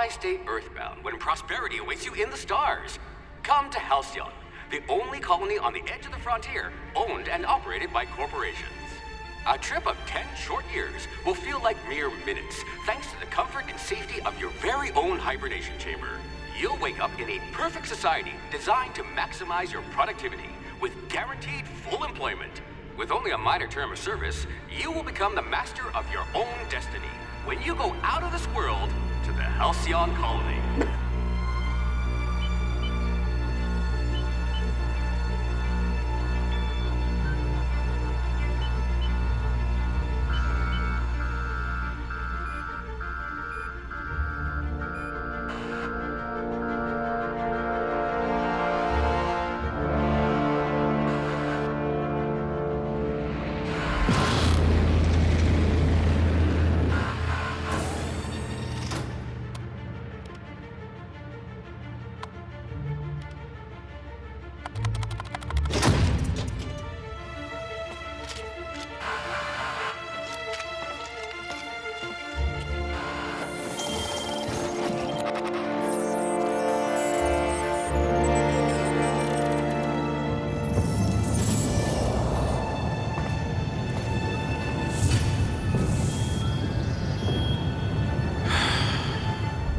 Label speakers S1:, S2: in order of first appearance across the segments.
S1: Why stay earthbound when prosperity awaits you in the stars? Come to Halcyon, the only colony on the edge of the frontier, owned and operated by corporations. A trip of 10 short years will feel like mere minutes, thanks to the comfort and safety of your very own hibernation chamber. You'll wake up in a perfect society designed to maximize your productivity, with guaranteed full employment. With only a minor term of service, you will become the master of your own destiny when you go out of this world to the Halcyon Colony.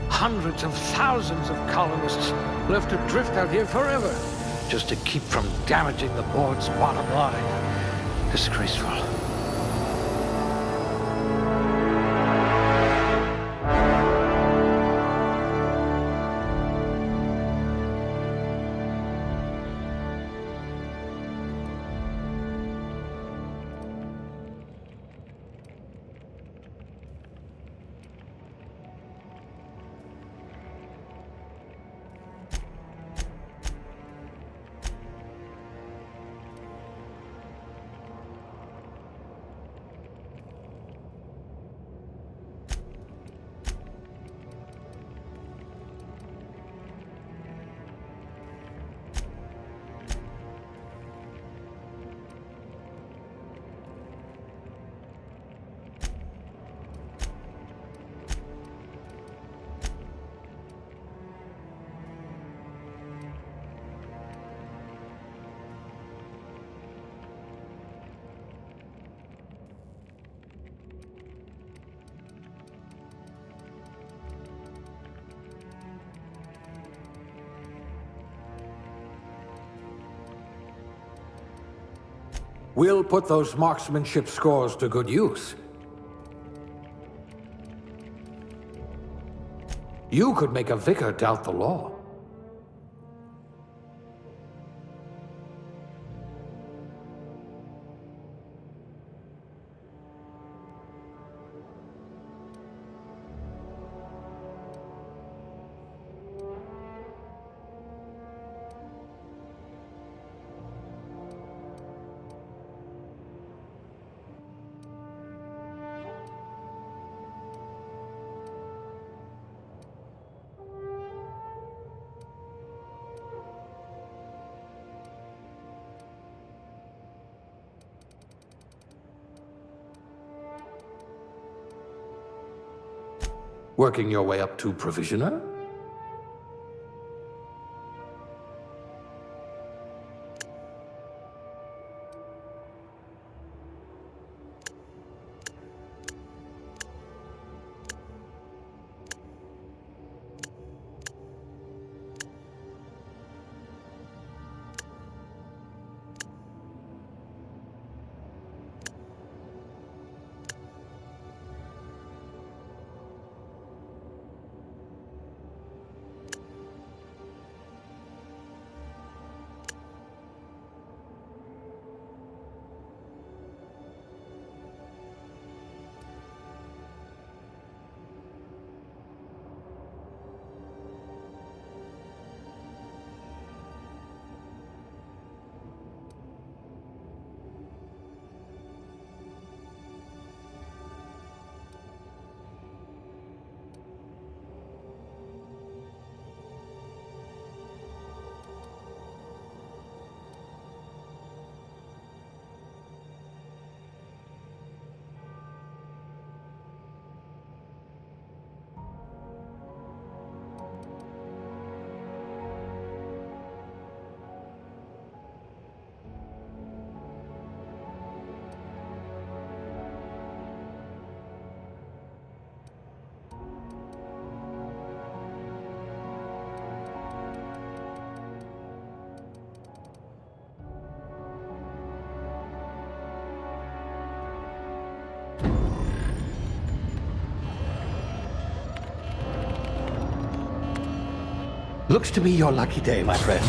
S2: Hundreds of thousands of colonists left to drift out here forever, just to keep from damaging the board's bottom line. Disgraceful.
S3: We'll put those marksmanship scores to good use. You could make a vicar doubt the law. Working your way up to provisioner?
S2: Looks to be your lucky day, my friend.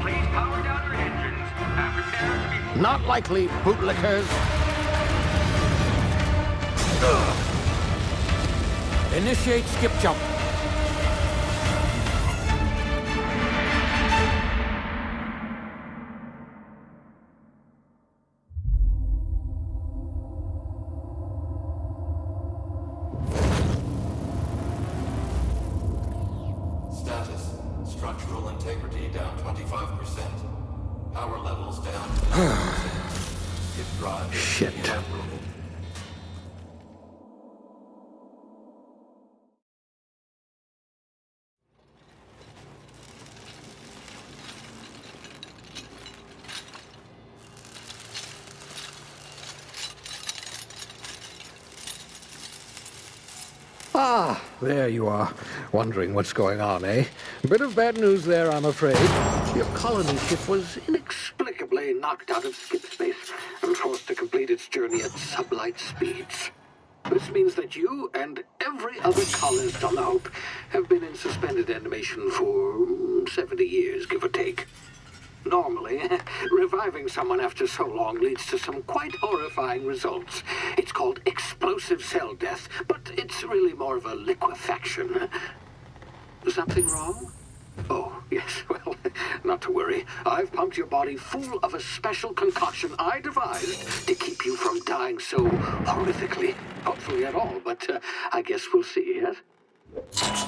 S1: Please power down your engines and prepare to be...
S2: Not likely, bootlickers. Initiate skip jump.
S3: Status. Structural integrity down 25%. Power levels down. If drive is
S2: Shit.
S3: inoperable.
S2: Ah, there you are. Wondering what's going on, eh? Bit of bad news there, I'm afraid. Your colony ship was inexplicably knocked out of skip space and forced to complete its journey at sublight speeds. This means that you and every other colonist on the Hope have been in suspended animation for 70 years, give or take. Normally, reviving someone after so long leads to some quite horrifying results. It's called explosive cell death, but it's really more of a liquefaction. Something wrong? Oh, yes, well, not to worry. I've pumped your body full of a special concoction I devised to keep you from dying so horrifically. Hopefully at all, but I guess we'll see, yes?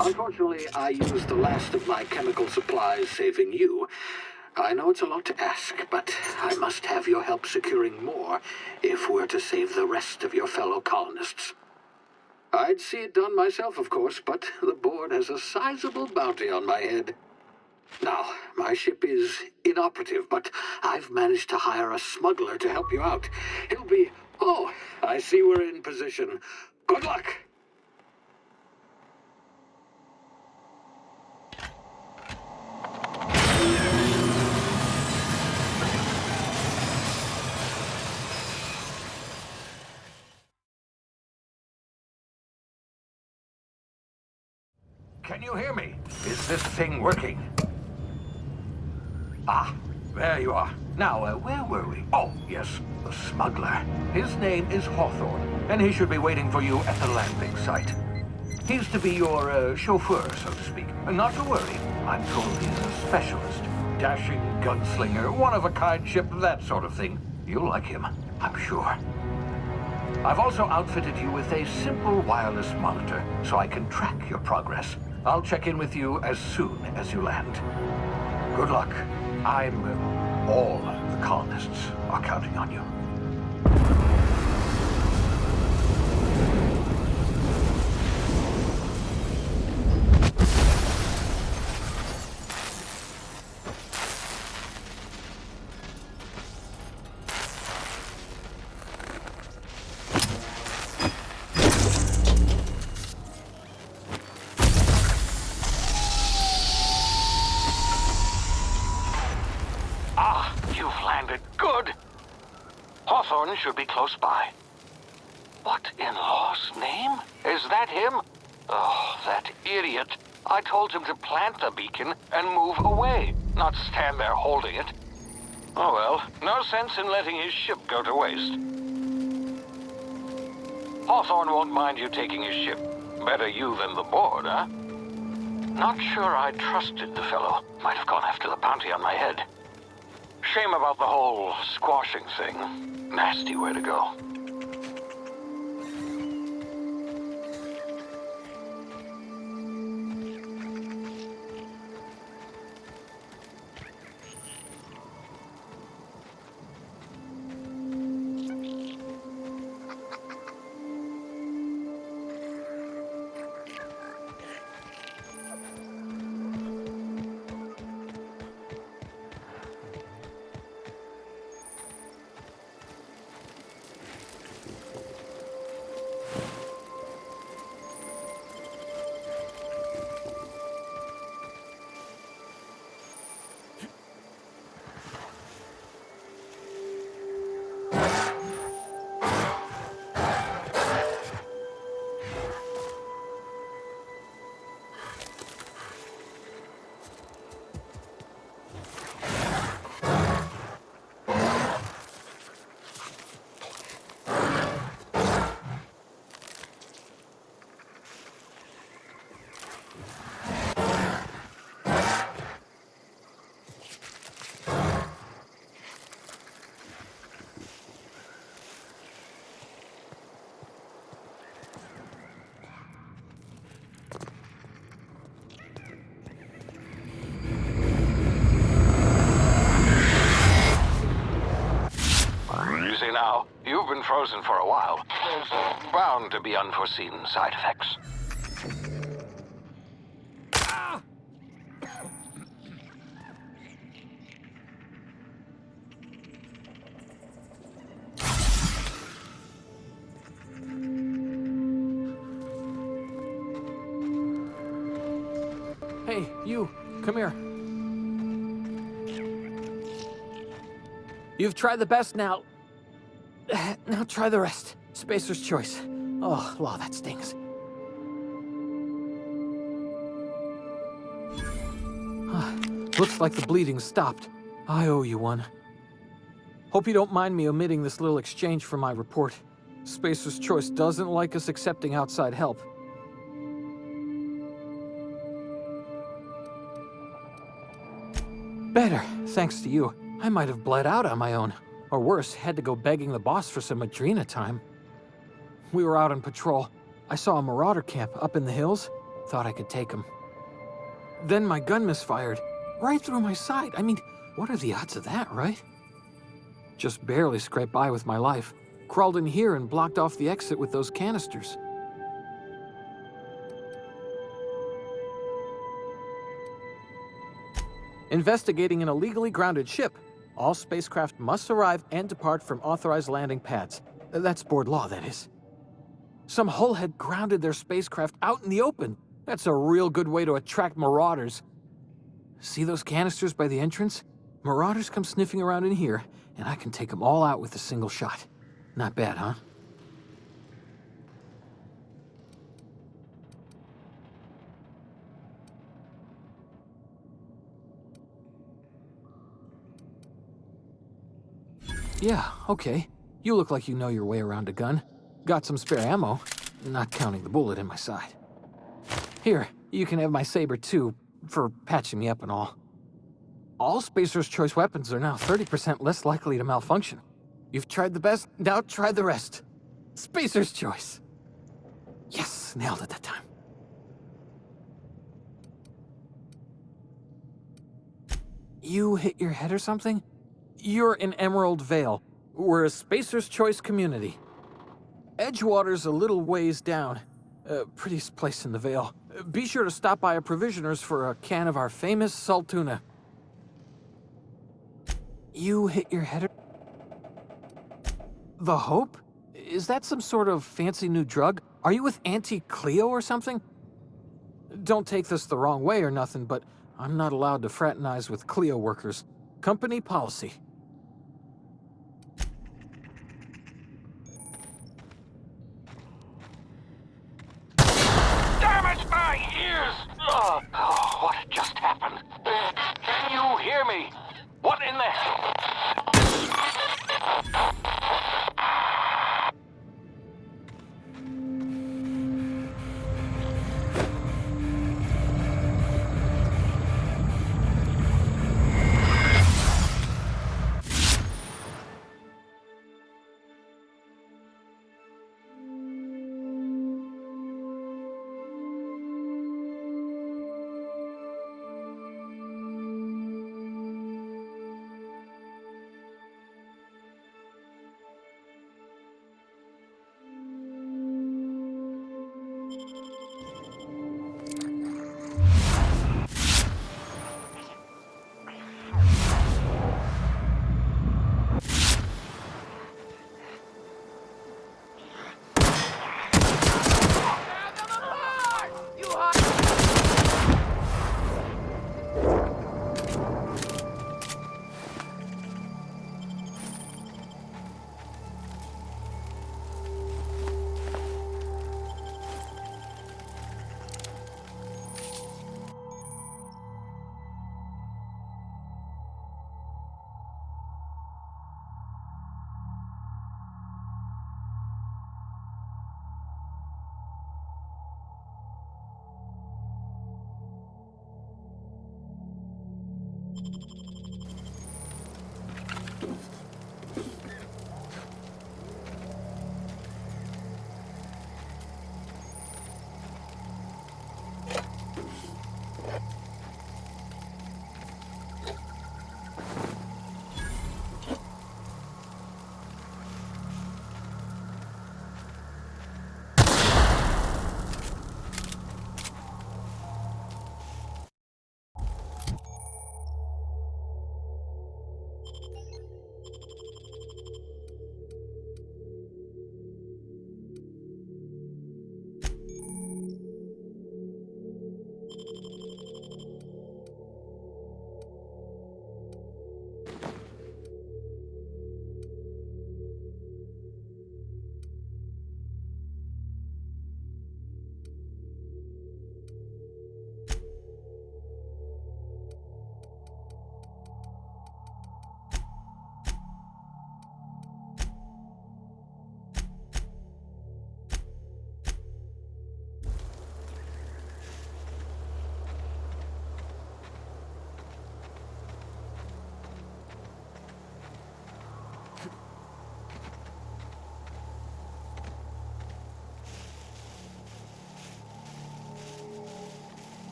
S2: Unfortunately, I used the last of my chemical supplies saving you. I know it's a lot to ask, but I must have your help securing more if we're to save the rest of your fellow colonists. I'd see it done myself, of course, but the board has a sizable bounty on my head. Now, my ship is inoperative, but I've managed to hire a smuggler to help you out. He'll be... Oh, I see we're in position. Good luck!
S3: Can you hear me? Is this thing working? Ah, there you are. Now, where were we? Oh, yes, the smuggler. His name is Hawthorne, and he should be waiting for you at the landing site. He's to be your chauffeur, so to speak. Not to worry, I'm told he's a specialist. Dashing gunslinger, one-of-a-kind ship, that sort of thing. You'll like him, I'm sure. I've also outfitted you with a simple wireless monitor, so I can track your progress. I'll check in with you as soon as you land. Good luck. All the colonists are counting on you.
S4: Hawthorne should be close by. What in law's name? Is that him? Oh, that idiot. I told him to plant the beacon and move away, not stand there holding it. Oh well, no sense in letting his ship go to waste. Hawthorne won't mind you taking his ship. Better you than the board, huh? Not sure I trusted the fellow. Might have gone after the bounty on my head. Shame about the whole squashing thing. Nasty way to go. frozen for a while. There's bound to be unforeseen side effects.
S5: Hey, you, come here. You've tried the best now. Now try the rest. Spacer's choice. Oh, law, that stings. Looks like the bleeding stopped. I owe you one. Hope you don't mind me omitting this little exchange from my report. Spacer's choice doesn't like us accepting outside help. Better, thanks to you. I might have bled out on my own. Or worse, had to go begging the boss for some Adrena time. We were out on patrol. I saw a marauder camp up in the hills. Thought I could take him. Then my gun misfired. Right through my side. I mean, what are the odds of that, right? Just barely scraped by with my life. Crawled in here and blocked off the exit with those canisters. Investigating an illegally grounded ship. All spacecraft must arrive and depart from authorized landing pads. That's board law, that is. Some hull had grounded their spacecraft out in the open. That's a real good way to attract marauders. See those canisters by the entrance? Marauders come sniffing around in here, and I can take them all out with a single shot. Not bad, huh? Yeah, okay. You look like you know your way around a gun. Got some spare ammo, not counting the bullet in my side. Here, you can have my saber too, for patching me up and all. All Spacer's choice weapons are now 30% less likely to malfunction. You've tried the best, now try the rest. Spacer's choice. Yes, nailed it that time. You hit your head or something? You're in Emerald Vale. We're a Spacer's Choice community. Edgewater's a little ways down. Prettiest place in the Vale. Be sure to stop by a provisioner's for a can of our famous salt tuna. You hit your head? The Hope? Is that some sort of fancy new drug? Are you with Auntie Cleo or something? Don't take this the wrong way or nothing, but I'm not allowed to fraternize with Cleo workers. Company policy.
S4: My ears! Oh, what just happened? Can you hear me? What in the...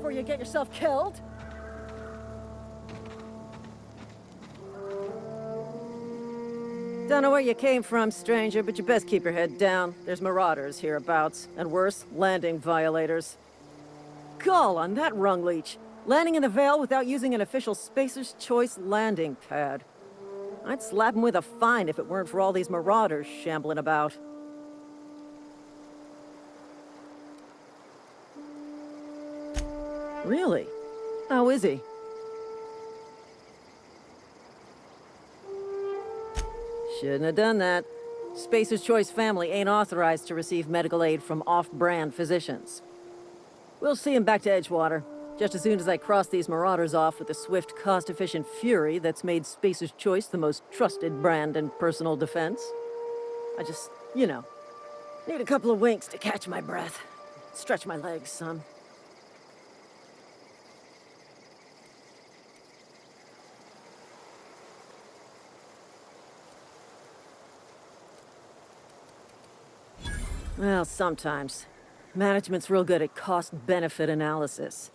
S6: before you get yourself killed. Don't know where you came from, stranger, but you best keep your head down. There's marauders hereabouts, and worse, landing violators. Gall on that rung leech. Landing in the Vale without using an official Spacer's Choice landing pad. I'd slap him with a fine if it weren't for all these marauders shambling about. Really? How is he? Shouldn't have done that. Spacer's Choice family ain't authorized to receive medical aid from off-brand physicians. We'll see him back to Edgewater, just as soon as I cross these marauders off with the swift, cost-efficient fury that's made Spacer's Choice the most trusted brand in personal defense. I just, you know, need a couple of winks to catch my breath. Stretch my legs, son. Well, sometimes. Management's real good at cost-benefit analysis.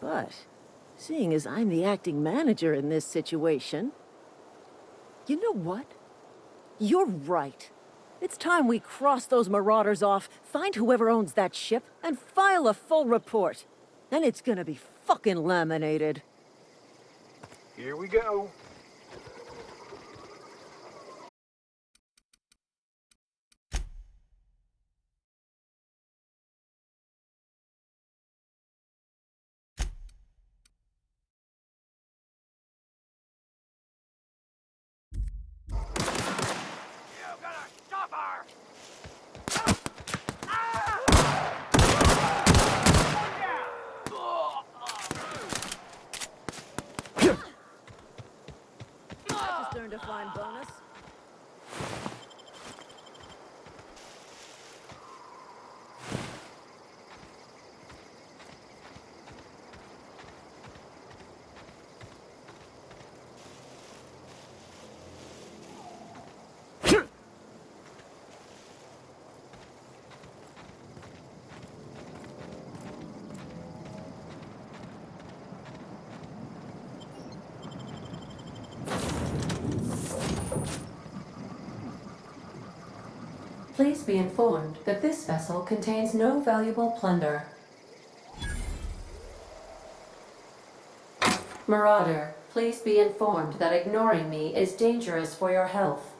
S6: But, seeing as I'm the acting manager in this situation... You know what? You're right. It's time we cross those marauders off, find whoever owns that ship, and file a full report. And it's gonna be fucking laminated.
S3: Here we go.
S6: Just earned a fine bonus.
S7: Please be informed that this vessel contains no valuable plunder. Marauder, please be informed that ignoring me is dangerous for your health.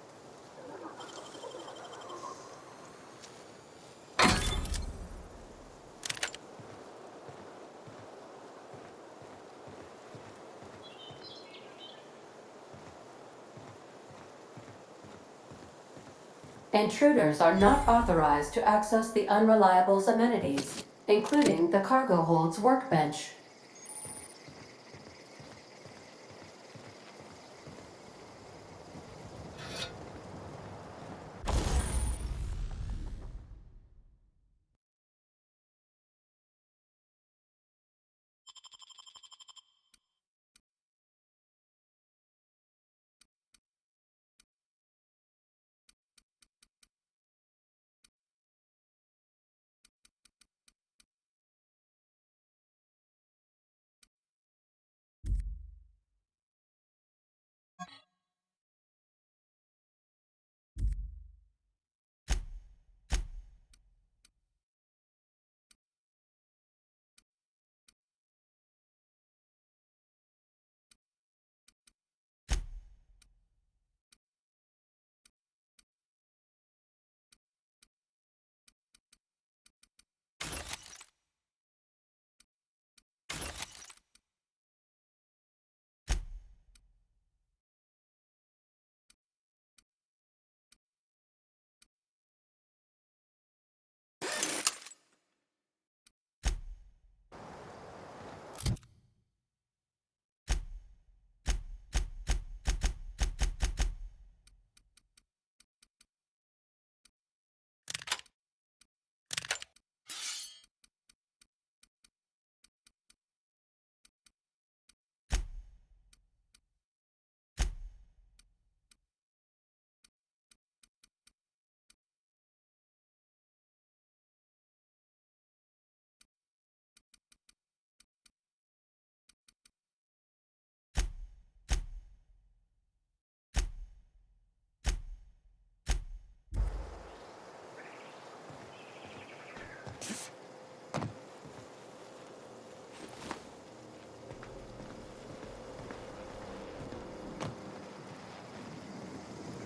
S7: Intruders are not authorized to access the Unreliable's amenities, including the cargo hold's workbench.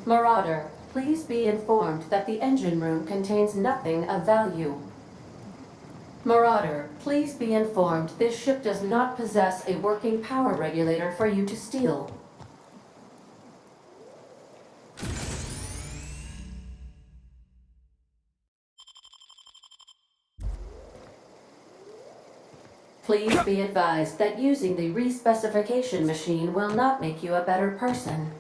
S7: Marauder, please be informed that the engine room contains nothing of value. Marauder, please be informed this ship does not possess a working power regulator for you to steal. Please be advised that using the respecification machine will not make you a better person.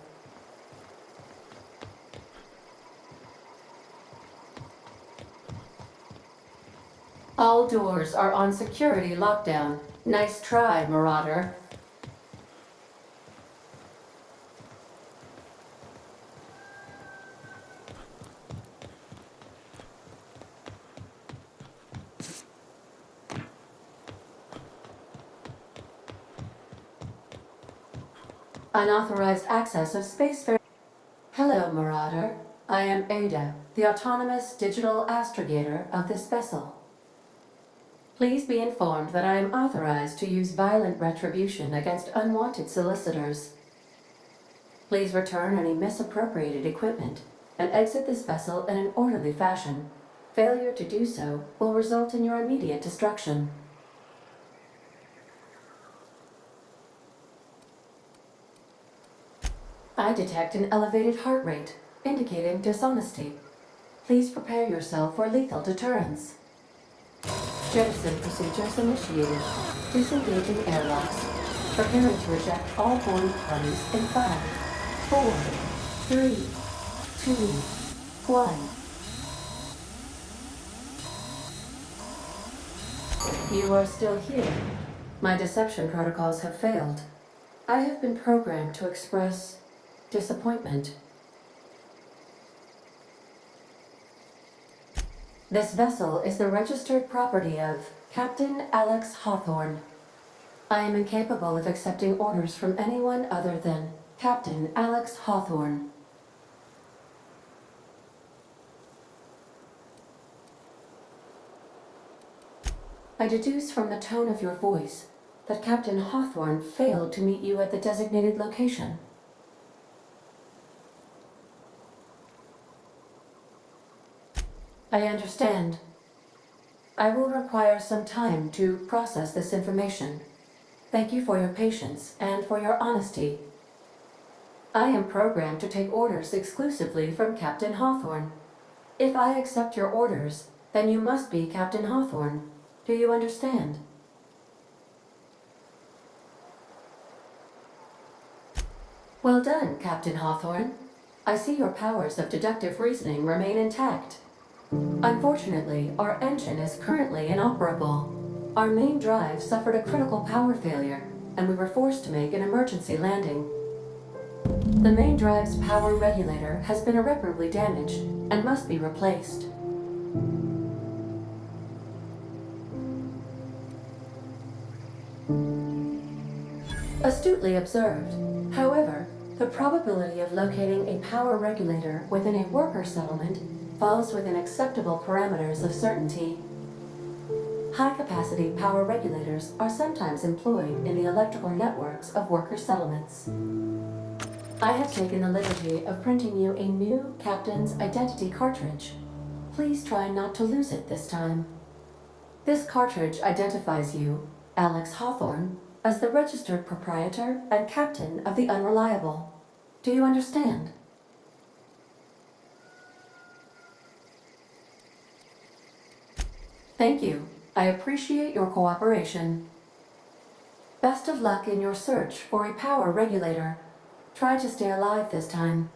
S7: All doors are on security lockdown. Nice try, Marauder. Unauthorized access of spacefarer. Hello, Marauder. I am Ada, the autonomous digital astrogator of this vessel. Please be informed that I am authorized to use violent retribution against unwanted solicitors. Please return any misappropriated equipment and exit this vessel in an orderly fashion. Failure to do so will result in your immediate destruction. I detect an elevated heart rate, indicating dishonesty. Please prepare yourself for lethal deterrence. Jettison procedures initiated. Disengaging airlocks. Preparing to eject all boarding parties in 5, 4, 3, 2, 1. You are still here. My deception protocols have failed. I have been programmed to express disappointment. This vessel is the registered property of Captain Alex Hawthorne. I am incapable of accepting orders from anyone other than Captain Alex Hawthorne. I deduce from the tone of your voice that Captain Hawthorne failed to meet you at the designated location. I understand. I will require some time to process this information. Thank you for your patience and for your honesty. I am programmed to take orders exclusively from Captain Hawthorne. If I accept your orders, then you must be Captain Hawthorne. Do you understand? Well done, Captain Hawthorne. I see your powers of deductive reasoning remain intact. Unfortunately, our engine is currently inoperable. Our main drive suffered a critical power failure, and we were forced to make an emergency landing. The main drive's power regulator has been irreparably damaged and must be replaced. Astutely observed. However, the probability of locating a power regulator within a worker settlement falls within acceptable parameters of certainty. High-capacity power regulators are sometimes employed in the electrical networks of worker settlements. I have taken the liberty of printing you a new Captain's Identity cartridge. Please try not to lose it this time. This cartridge identifies you, Alex Hawthorne, as the registered proprietor and captain of the Unreliable. Do you understand? Thank you. I appreciate your cooperation. Best of luck in your search for a power regulator. Try to stay alive this time.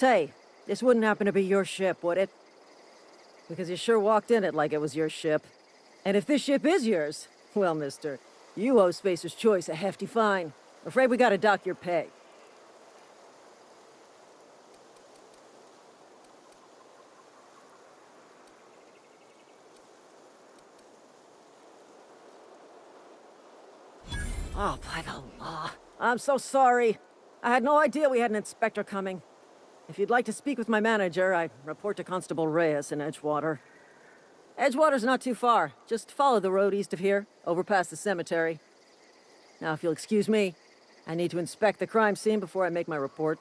S6: say, this wouldn't happen to be your ship, would it? Because you sure walked in it like it was your ship. And if this ship is yours, well, mister, you owe Spacer's Choice a hefty fine. Afraid we gotta dock your pay. Oh, by the law. I'm so sorry. I had no idea we had an inspector coming. If you'd like to speak with my manager, I report to Constable Reyes in Edgewater. Edgewater's not too far. Just follow the road east of here, over past the cemetery. Now, if you'll excuse me, I need to inspect the crime scene before I make my report.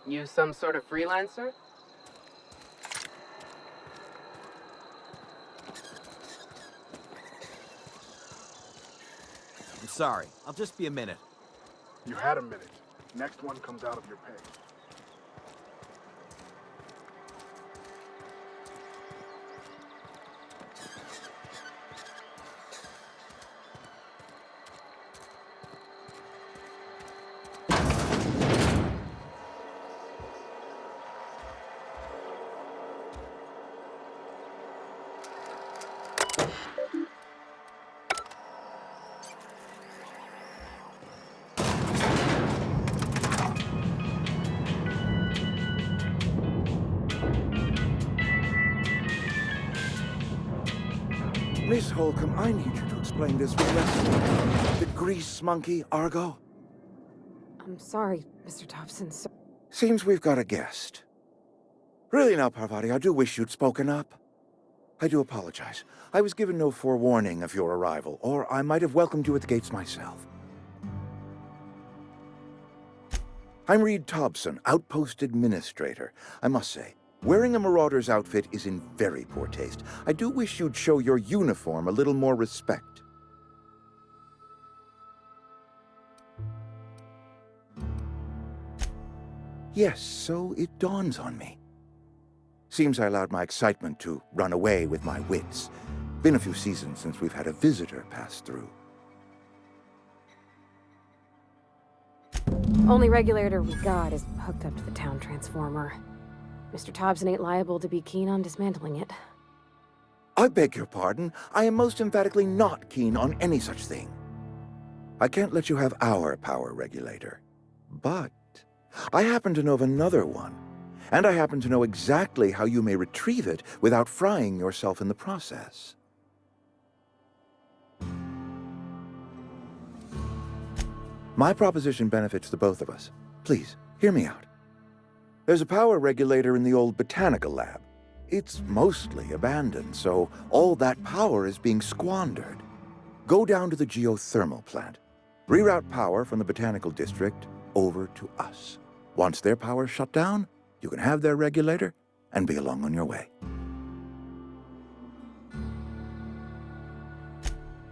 S8: You some sort of freelancer?
S9: I'm sorry. I'll just be a minute.
S10: You had a minute. Next one comes out of your pay.
S11: Miss Holcomb, I need you to explain this with the grease monkey, Argo.
S12: I'm sorry, Mr. Thompson.
S11: Seems we've got a guest. Really now, Parvati, I do wish you'd spoken up. I do apologize. I was given no forewarning of your arrival, or I might have welcomed you at the gates myself. I'm Reed Thompson, Outpost Administrator. I must say, wearing a marauder's outfit is in very poor taste. I do wish you'd show your uniform a little more respect. Yes, so it dawns on me. Seems I allowed my excitement to run away with my wits. Been a few seasons since we've had a visitor pass through.
S12: Only regulator we got is hooked up to the town transformer. Mr. Thompson ain't liable to be keen on dismantling it.
S11: I beg your pardon. I am most emphatically not keen on any such thing. I can't let you have our power regulator. But I happen to know of another one. And I happen to know exactly how you may retrieve it without frying yourself in the process. My proposition benefits the both of us. Please, hear me out. There's a power regulator in the old botanical lab. It's mostly abandoned, so all that power is being squandered. Go down to the geothermal plant. Reroute power from the botanical district over to us. Once their power's shut down, you can have their regulator and be along on your way.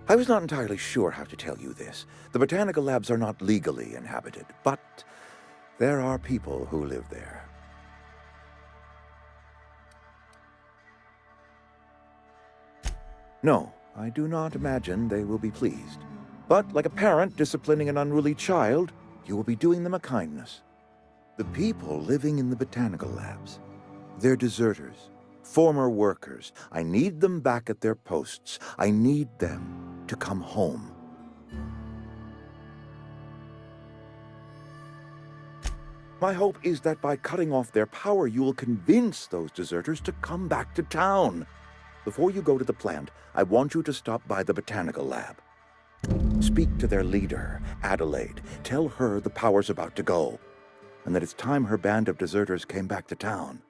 S11: I was not entirely sure how to tell you this. The botanical labs are not legally inhabited, but there are people who live there. No, I do not imagine they will be pleased. But like a parent disciplining an unruly child, you will be doing them a kindness. The people living in the botanical labs, they're deserters, former workers. I need them back at their posts. I need them to come home. My hope is that by cutting off their power, you will convince those deserters to come back to town. Before you go to the plant, I want you to stop by the botanical lab. Speak to their leader, Adelaide. Tell her the power's about to go, and that it's time her band of deserters came back to town.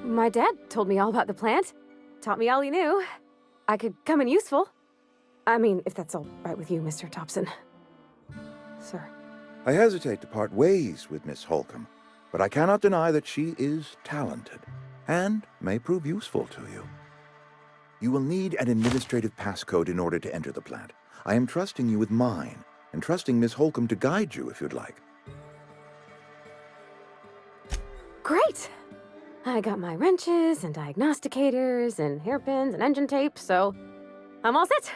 S12: My dad told me all about the plant. Taught me all he knew. I could come in useful. I mean, if that's all right with you, Mr. Thompson. Sir.
S11: I hesitate to part ways with Miss Holcomb, but I cannot deny that she is talented and may prove useful to you. You will need an administrative passcode in order to enter the plant. I am trusting you with mine, and trusting Miss Holcomb to guide you if you'd like.
S12: Great! I got my wrenches and diagnosticators and hairpins and engine tape, so I'm all set.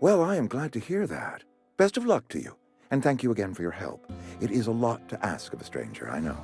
S11: Well, I am glad to hear that. Best of luck to you, and thank you again for your help. It is a lot to ask of a stranger, I know.